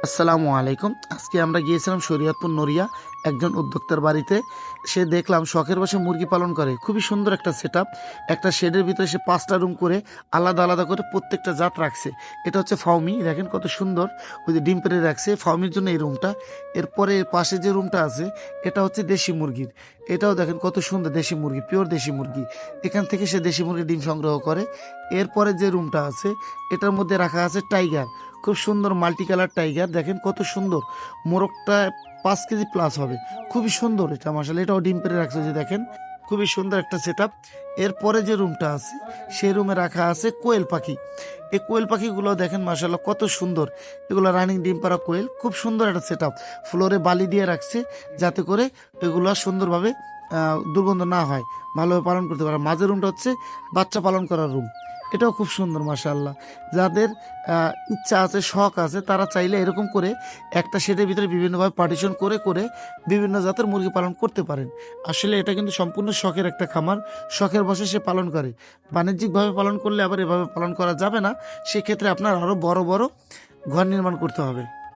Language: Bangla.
আসসালামু আলাইকুম। আজকে আমরা গিয়েছিলাম শরীয়তপুর নড়িয়া একজন উদ্যোক্তার বাড়িতে। সে দেখলাম শখের বশে মুরগি পালন করে। খুবই সুন্দর একটা সেটআপ। একটা শেডের ভিতরে সে ৫টা রুম করে আলাদা আলাদা করে প্রত্যেকটা জাত রাখছে। এটা হচ্ছে ফাউমি, দেখেন কত সুন্দর। ওই যে ডিম পেড়ে রাখছে ফাউমির জন্য এই রুমটা। এরপরে এর পাশে যে রুমটা আছে এটা হচ্ছে দেশি মুরগির। এটাও দেখেন কত সুন্দর, দেশি মুরগি, পিওর দেশি মুরগি। এখান থেকে সে দেশি মুরগির ডিম সংগ্রহ করে। এরপরে যে রুমটা আছে এটার মধ্যে রাখা আছে টাইগার, খুব সুন্দর মাল্টি কালার টাইগার। দেখেন কত সুন্দর, মোরগটা 5 কেজি প্লাস হবে। খুবই সুন্দর এটা মাশাআল্লাহ। এটাও ডিম পেড়ে রাখছে, যে দেখেন খুবই সুন্দর একটা সেটআপ। এরপরে যে রুমটা আছে সেই রুমে রাখা আছে কোয়েল পাখি। এই কোয়েল পাখিগুলো দেখেন মাশাআল্লাহ কত সুন্দর। এগুলো রানিং ডিম পাড়া কোয়েল, খুব সুন্দর একটা সেটআপ। ফ্লোরে বালি দিয়ে রাখছে যাতে করে এগুলো সুন্দরভাবে দুর্গন্ধ না হয়, ভালোভাবে পালন করতে পারে। মাঝের রুমটা হচ্ছে বাচ্চা পালন করার রুম। এটাও খুব সুন্দর মাশাআল্লাহ। যাদের ইচ্ছা আছে, শখ আছে, তারা চাইলে এরকম করে একটা শেডের ভিতরে বিভিন্নভাবে পার্টিশন করে করে বিভিন্ন জাতের মুরগি পালন করতে পারেন। আসলে এটা কিন্তু সম্পূর্ণ শখের একটা খামার, শখের বশে সে পালন করে। বাণিজ্যিকভাবে পালন করলে আবার এভাবে পালন করা যাবে না। সেক্ষেত্রে আপনার আরও বড় বড় ঘর নির্মাণ করতে হবে।